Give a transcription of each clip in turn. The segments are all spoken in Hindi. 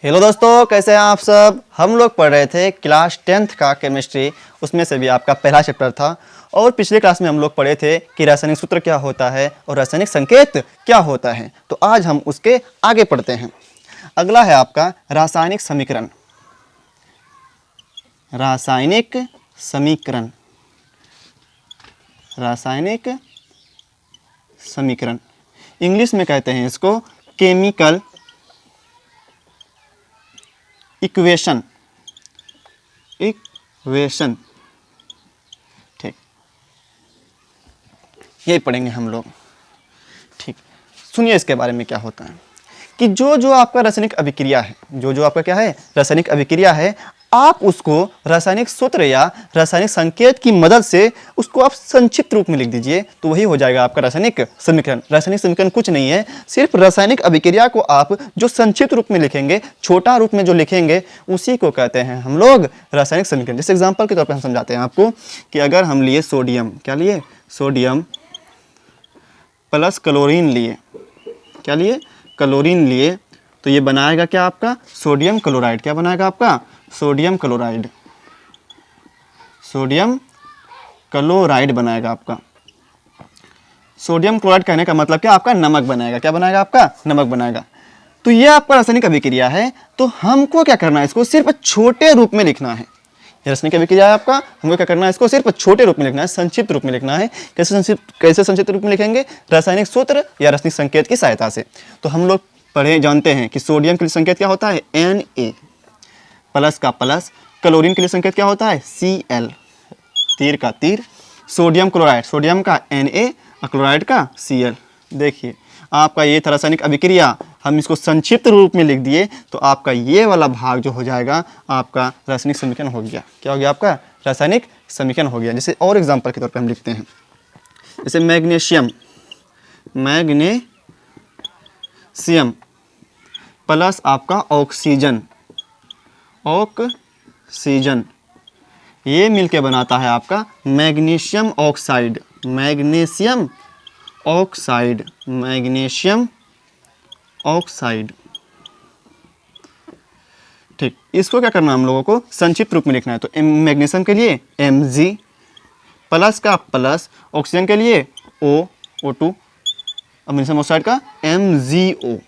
हेलो दोस्तों, कैसे हैं आप सब। हम लोग पढ़ रहे थे क्लास 10th का केमिस्ट्री, उसमें से भी आपका पहला चैप्टर था। और पिछले क्लास में हम लोग पढ़े थे कि रासायनिक सूत्र क्या होता है और रासायनिक संकेत क्या होता है। तो आज हम उसके आगे पढ़ते हैं। अगला है आपका रासायनिक समीकरण। रासायनिक समीकरण, रासायनिक समीकरण इंग्लिश में कहते हैं इसको केमिकल इक्वेशन। इक्वेशन, ठीक, यही पढ़ेंगे हम लोग। ठीक, सुनिए इसके बारे में क्या होता है कि जो आपका रासायनिक अभिक्रिया है, जो आपका क्या है, रासायनिक अभिक्रिया है, आप उसको रासायनिक सूत्र या रासायनिक संकेत की मदद से उसको आप संक्षिप्त रूप में लिख दीजिए, तो वही हो जाएगा आपका रासायनिक समीकरण। रासायनिक समीकरण कुछ नहीं है, सिर्फ रासायनिक अभिक्रिया को आप जो संक्षिप्त रूप में लिखेंगे, छोटा रूप में जो लिखेंगे, उसी को कहते हैं हम लोग रासायनिक समीकरण। जैसे एग्जाम्पल के तौर पर हम समझाते हैं आपको कि अगर हम लिए सोडियम, क्या लिए, सोडियम प्लस क्लोरीन लिए, क्या लिए, क्लोरीन लिए, तो ये बनाएगा क्या आपका सोडियम क्लोराइड। क्या बनाएगा आपका सोडियम क्लोराइड, सोडियम क्लोराइड बनाएगा आपका। सोडियम क्लोराइड कहने का मतलब क्या, आपका नमक बनाएगा। क्या बनाएगा आपका नमक बनाएगा। तो ये आपका रासायनिक अभिक्रिया है, तो हमको क्या करना है, इसको सिर्फ छोटे रूप में लिखना है। ये रासायनिक अभिक्रिया है आपका, हमको क्या करना है, इसको सिर्फ छोटे रूप में लिखना है, संक्षिप्त रूप में लिखना है। कैसे संक्षिप्त रूप में लिखेंगे, रासायनिक सूत्र या रासायनिक संकेत की सहायता से। तो हम लोग पढ़े जानते हैं कि सोडियम के लिए संकेत क्या होता है, Na, प्लस का प्लस। क्लोरीन के लिए संकेत क्या होता है, Cl, तीर का तीर। सोडियम क्लोराइड, सोडियम का Na और क्लोराइड का Cl। देखिए आपका ये था रासायनिक अभिक्रिया, हम इसको संक्षिप्त रूप में लिख दिए, तो आपका ये वाला भाग जो हो जाएगा आपका रासायनिक समीकरण हो गया। क्या हो गया आपका रासायनिक समीकरण हो गया। जैसे और एग्जांपल के तौर पे हम लिखते हैं, जैसे मैग्नीशियम, मैग्नीशियम प्लस आपका ऑक्सीजन, ऑक्सीजन, ये मिलके बनाता है आपका magnesium oxide, magnesium oxide, magnesium oxide. ठीक, इसको क्या करना है, हम लोगों को संक्षिप्त रूप में लिखना है। तो मैग्नीशियम के लिए Mg प्लस का प्लस, ऑक्सीजन के लिए O2 और मैग्नीशियम ऑक्साइड का MgO।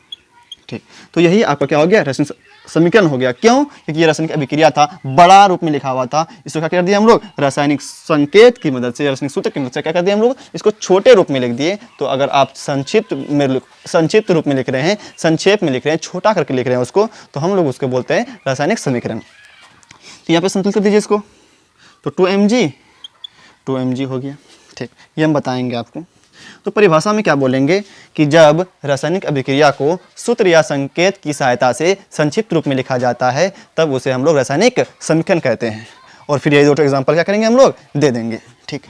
ठीक, तो यही आपका क्या हो गया, रासायनिक समीकरण हो गया। क्यों, क्योंकि ये रासायनिक अभिक्रिया था, बड़ा रूप में लिखा हुआ था। इसको क्या कर दिया हम लोग, रासायनिक संकेत की मदद से, रासायनिक सूत्र की मदद से क्या कर दिया हम लोग, इसको छोटे रूप में लिख दिए। तो अगर आप संक्षिप्त रूप में लिख रहे हैं, संक्षेप में लिख रहे हैं, छोटा करके लिख रहे हैं उसको, तो हम लोग उसको बोलते हैं रासायनिक समीकरण। तो यहाँ पे संतुलित कर दीजिए इसको, तो 2mg हो गया। ठीक, ये हम बताएंगे आपको। तो परिभाषा में क्या बोलेंगे कि जब रासायनिक अभिक्रिया को सूत्र या संकेत की सहायता से संक्षिप्त रूप में लिखा जाता है, तब उसे हम लोग रासायनिक समीकरण कहते हैं। और फिर ये दो एग्जांपल क्या करेंगे, हम लोग दे देंगे। ठीक,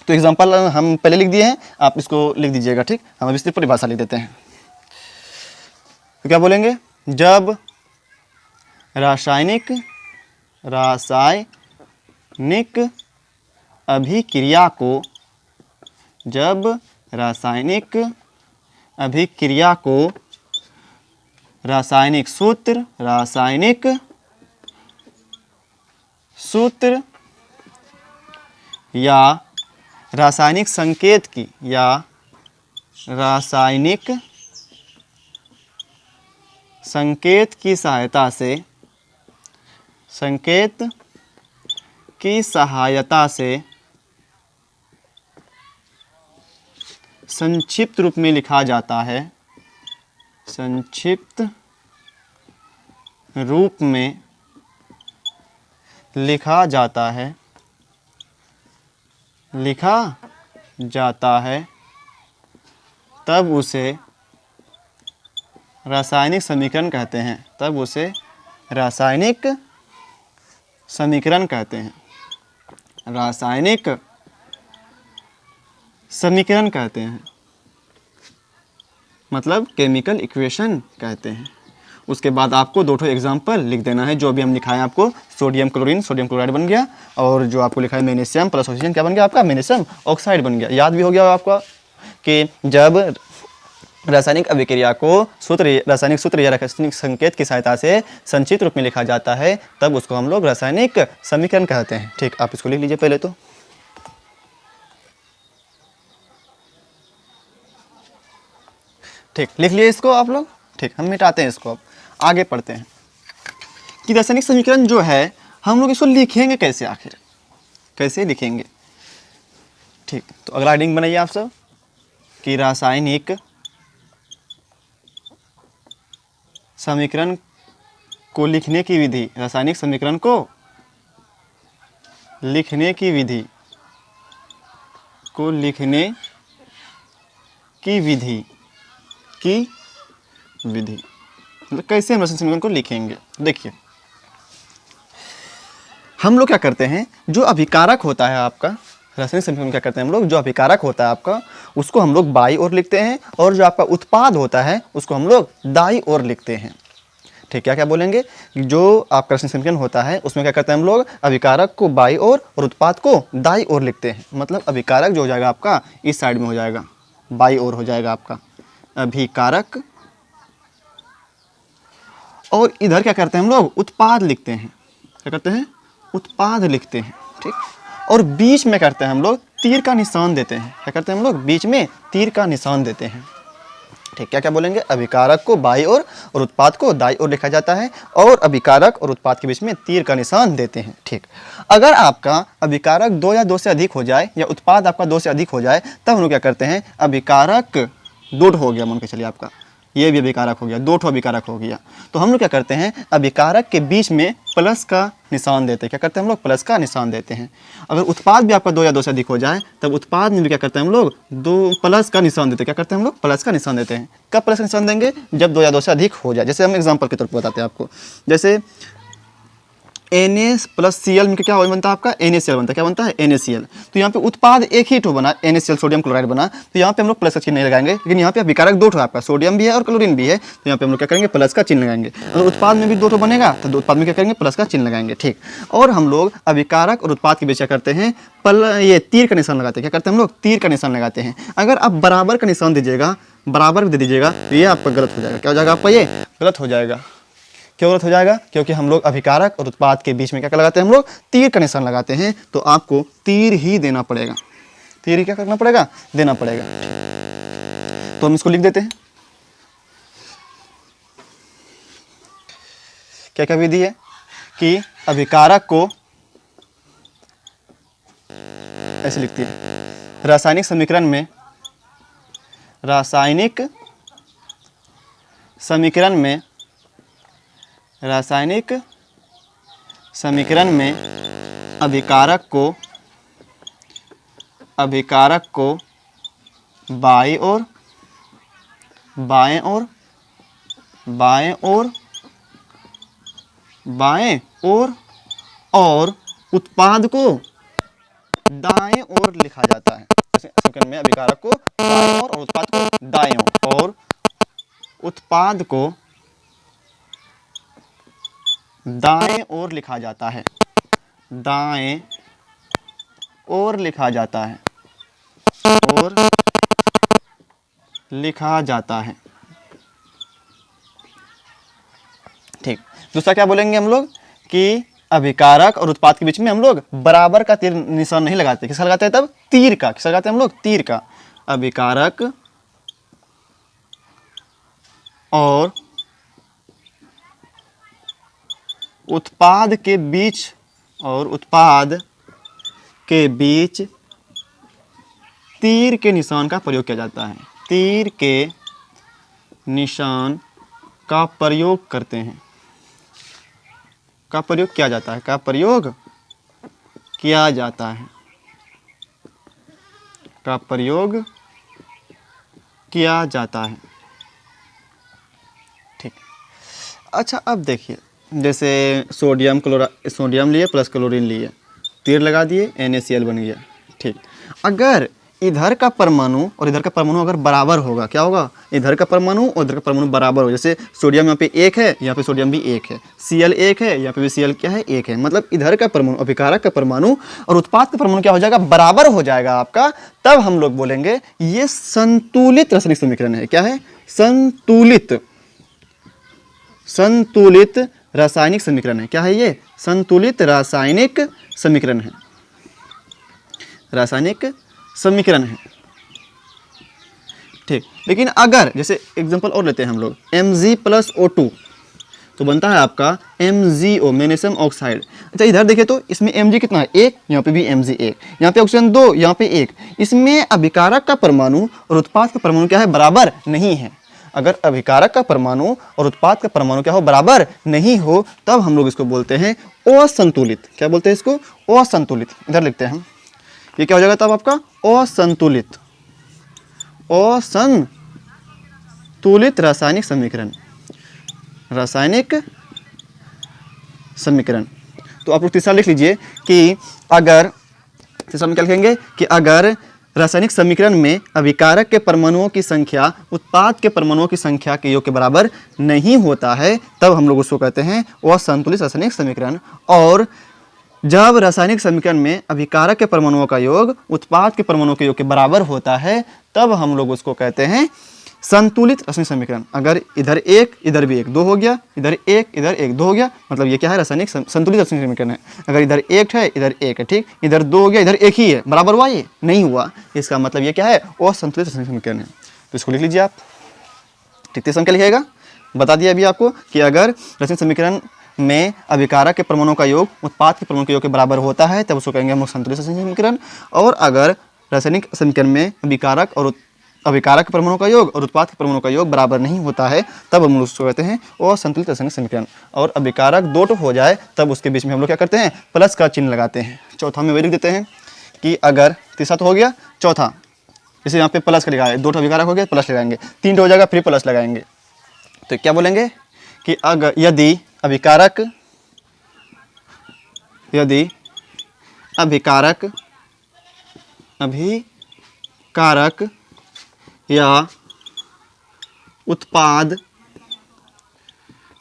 तो एग्जांपल हम पहले लिख दिए हैं, आप इसको लिख दीजिएगा। ठीक, हम अभी इसकी परिभाषा लिख देते हैं। तो क्या बोलेंगे, जब रासायनिक अभिक्रिया को, जब रासायनिक अभिक्रिया को रासायनिक सूत्र या रासायनिक संकेत की, या रासायनिक संकेत की सहायता से, संकेत की सहायता से संक्षिप्त रूप में लिखा जाता है, संक्षिप्त रूप में लिखा जाता है, तब उसे रासायनिक समीकरण कहते हैं, तब उसे रासायनिक समीकरण कहते हैं, रासायनिक समीकरण कहते हैं, मतलब केमिकल इक्वेशन कहते हैं। उसके बाद आपको दो एग्जाम्पल लिख देना है, जो भी हम लिखाएं आपको। सोडियम क्लोरीन, सोडियम क्लोराइड बन गया, और जो आपको लिखा है मैग्नीशियम प्लस ऑक्सीजन क्या बन गया आपका, मैग्नीशियम ऑक्साइड बन गया। याद भी हो गया आपका कि जब रासायनिक अभिक्रिया को रासायनिक सूत्र या रासायनिक संकेत की सहायता से संचित रूप में लिखा जाता है, तब उसको हम लोग रासायनिक समीकरण कहते हैं। ठीक, आप इसको लिख लीजिए पहले तो। ठीक, लिख लिए इसको आप लोग। ठीक, हम मिटाते हैं इसको, अब आगे पढ़ते हैं कि रासायनिक समीकरण जो है हम लोग इसको लिखेंगे कैसे, आखिर कैसे लिखेंगे। ठीक, तो अगला हेडिंग बनाइए आप सब कि रासायनिक समीकरण को लिखने की विधि, रासायनिक समीकरण को लिखने की विधि, को लिखने की विधि मतलब कैसे हम रासायनिक समीकरण को लिखेंगे। देखिए हम लोग क्या करते हैं, जो अभिकारक होता है आपका, रासायनिक समीकरण क्या करते हैं हम लोग, जो अभिकारक होता है आपका उसको हम लोग बाई ओर लिखते हैं, और जो आपका उत्पाद होता है उसको हम लोग दाई ओर लिखते हैं। ठीक, क्या क्या बोलेंगे, जो आपका रासायनिक समीकरण होता है उसमें क्या करते हैं हम लोग, अभिकारक को बाई ओर और उत्पाद को दाई ओर लिखते हैं। मतलब अभिकारक जो हो जाएगा आपका इस साइड में हो जाएगा, बाई ओर हो जाएगा आपका अभिकारक, और इधर क्या करते हैं हम लोग, उत्पाद लिखते हैं। क्या करते हैं, उत्पाद लिखते हैं। ठीक, और बीच में करते हैं हम लोग तीर का निशान देते हैं। क्या करते हैं हम लोग, बीच में तीर का निशान देते हैं। ठीक, क्या क्या बोलेंगे, अभिकारक को बाई ओर और उत्पाद को दाई ओर लिखा जाता है, और अभिकारक और उत्पाद के बीच में तीर का निशान देते हैं। ठीक, अगर आपका अभिकारक 2 या 2 से अधिक हो जाए, या उत्पाद आपका 2 से अधिक हो जाए, तब हम लोग क्या करते हैं, अभिकारक 2 हो गया, मान के चलिए आपका ये भी अभिकारक हो गया, 2 अभिकारक हो गया, तो हम लोग क्या करते हैं, अभिकारक के बीच में प्लस का निशान देते हैं। क्या करते हैं हम लोग, प्लस का निशान देते हैं। अगर उत्पाद भी आपका 2 या 2 से अधिक हो जाए, तब उत्पाद में भी क्या करते हैं हम लोग, 2 प्लस का निशान देते हैं। क्या करते हैं हम लोग, प्लस का निशान देते हैं। कब प्लस का निशान देंगे, जब 2 या 2 से अधिक हो जाए। जैसे हम एग्जाम्पल के तौर पर बताते हैं आपको, जैसे Na+Cl में क्या बनता है आपका, NaCl बनता है। क्या बनता है, NaCl। तो यहाँ पे उत्पाद एक ही ठो बना, NaCl सोडियम क्लोराइड बना, तो यहाँ पे हम लोग प्लस का चिन्ह नहीं लगाएंगे, लेकिन यहाँ पे अभिकारक 2 ठो आपका, सोडियम भी है और क्लोरीन भी है, तो यहाँ पे हम लोग क्या करेंगे, प्लस का चिन्ह लगाएंगे। अगर उत्पाद में भी 2 ठो बनेगा तो उत्पाद में क्या करेंगे, प्लस का चिन्ह लगाएंगे। ठीक, और हम लोग अभिकारक और उत्पाद के बीच क्या करते हैं, ये तीर का निशान लगाते हैं। क्या करते हैं हम लोग, तीर का निशान लगाते हैं। अगर आप बराबर का निशान दीजिएगा, बराबर भी दे दीजिएगा, तो ये आपका गलत हो जाएगा। क्या हो जाएगा आपका, ये गलत हो जाएगा। क्यों गलत हो जाएगा, क्योंकि हम लोग अभिकारक और उत्पाद के बीच में क्या लगाते हैं, हम लोग तीर का निशान लगाते हैं, तो आपको तीर ही देना पड़ेगा, तीर ही क्या करना पड़ेगा, देना पड़ेगा। तो हम इसको लिख देते हैं। क्या क्या विधि है कि अभिकारक को ऐसे लिखती है, रासायनिक समीकरण में, रासायनिक समीकरण में, रासायनिक समीकरण में अभिकारक को बाएं ओर, बाएं ओर, बाएं ओर, बाएं ओर और उत्पाद को दाएं ओर लिखा जाता है। जैसे समीकरण में अभिकारक को बाएं ओर और उत्पाद को दाएं ओर, और उत्पाद को दाएं ओर लिखा जाता है, दाएं ओर लिखा जाता है, और लिखा जाता है। ठीक, दूसरा क्या बोलेंगे हम लोग कि अभिकारक और उत्पाद के बीच में हम लोग बराबर का तीर निशान नहीं लगाते। किसका लगाते हैं तब, तीर का। किसका लगाते हैं हम लोग, तीर का। अभिकारक और उत्पाद के बीच, और उत्पाद के बीच तीर के निशान का प्रयोग किया जाता है, तीर के निशान का प्रयोग करते हैं, का प्रयोग किया जाता है, का प्रयोग किया जाता है, का प्रयोग किया जाता है। ठीक, अच्छा अब देखिए, जैसे सोडियम लिए प्लस क्लोरीन लिए, तीर लगा दिए, NaCl बन गया। ठीक, अगर इधर का परमाणु और इधर का परमाणु अगर बराबर होगा, क्या होगा, इधर का परमाणु और इधर का परमाणु बराबर हो, जैसे सोडियम यहाँ पे 1 है, यहाँ पे सोडियम भी 1 है, Cl 1 है, यहाँ पे भी Cl क्या है, 1 है, मतलब इधर का परमाणु, अभिकारक का परमाणु और उत्पाद का परमाणु क्या हो जाएगा, बराबर हो जाएगा आपका। तब हम लोग बोलेंगे ये संतुलित रासायनिक समीकरण है। क्या है, संतुलित, संतुलित रासायनिक समीकरण है। क्या है ये, संतुलित रासायनिक समीकरण है, रासायनिक समीकरण है। ठीक, लेकिन अगर जैसे एग्जांपल और लेते हैं हम लोग, Mg प्लस O2 तो बनता है आपका MgO, मैग्नीशियम ऑक्साइड। अच्छा इधर देखिए तो इसमें Mg कितना है, 1, यहाँ पे भी Mg 1, यहाँ पे ऑक्सीजन 2, यहाँ पे 1। इसमें अभिकारक का परमाणु और उत्पाद का परमाणु क्या है, बराबर नहीं है। अगर अभिकारक का परमाणु और उत्पाद का परमाणु क्या हो, बराबर नहीं हो, तब हम लोग इसको बोलते हैं असंतुलित। क्या बोलते हैं इसको, असंतुलित। इधर लिखते हैं हम, ये क्या हो जाएगा तब आपका असंतुलित, असंतुलित रासायनिक समीकरण, रासायनिक समीकरण। तो आप लोग तीसरा लिख लीजिए कि अगर, तीसरा में क्या लिखेंगे कि अगर रासायनिक समीकरण में अभिकारक के परमाणुओं की संख्या उत्पाद के परमाणुओं की संख्या के योग के बराबर नहीं होता है, तब हम लोग उसको कहते हैं असंतुलित रासायनिक समीकरण। और जब रासायनिक समीकरण में अभिकारक के परमाणुओं का योग उत्पाद के परमाणुओं के योग के बराबर होता है, तब हम लोग उसको कहते हैं संतुलित रासायनिक समीकरण। अगर इधर 1 इधर भी 1, 2 हो गया, इधर 1 इधर 1, 2 हो गया, मतलब ये क्या है, रासायनिक संतुलित रासायनिक समीकरण है। अगर इधर 1 है इधर 1 है, ठीक, इधर 2 हो गया इधर 1 ही है, बराबर हुआ, ये नहीं हुआ, इसका मतलब ये क्या है, असंतुलित रासायनिक समीकरण है। तो इसको लिख लीजिए आप। ठीक, तीसरा क्या लिखेगा, बता दिया अभी आपको कि अगर रासायनिक समीकरण में अभिकारक के परमाणुओं का योग उत्पाद के परमाणु के योग के बराबर होता है, तब उसको कहेंगे हम लोग संतुलित रासायनिक समीकरण। और अगर रासायनिक समीकरण में अभिकारक के परमाणु का योग और उत्पाद के परमाणु का योग बराबर नहीं होता है, तब हम उसको कहते हैं असंतुलित रासायनिक समीकरण। और अभिकारक 2 तो हो जाए, तब उसके बीच में हम लोग क्या करते हैं, प्लस का चिन्ह लगाते हैं। चौथा में वही लिख देते हैं कि अगर, तीसरा तो हो गया, चौथा जैसे यहाँ पे प्लस का लिखा है, 2 अभिकारक हो गया, प्लस लगाएंगे, 3 हो जाएगा, फिर प्लस लगाएंगे। तो क्या बोलेंगे कि अगर यदि अभिकारक या उत्पाद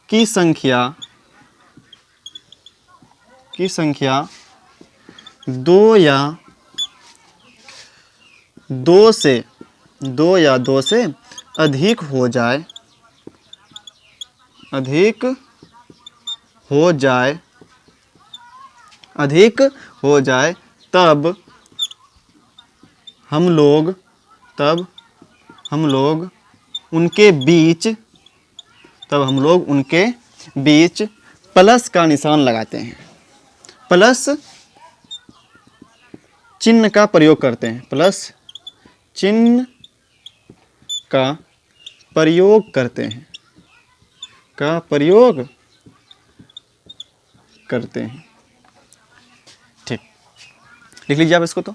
की संख्या 2 या 2 से अधिक हो जाए, तब हम लोग उनके बीच प्लस का निशान लगाते हैं, प्लस चिन्ह का प्रयोग करते हैं, प्लस चिन्ह का प्रयोग करते हैं। ठीक, लिख लीजिए आप इसको। तो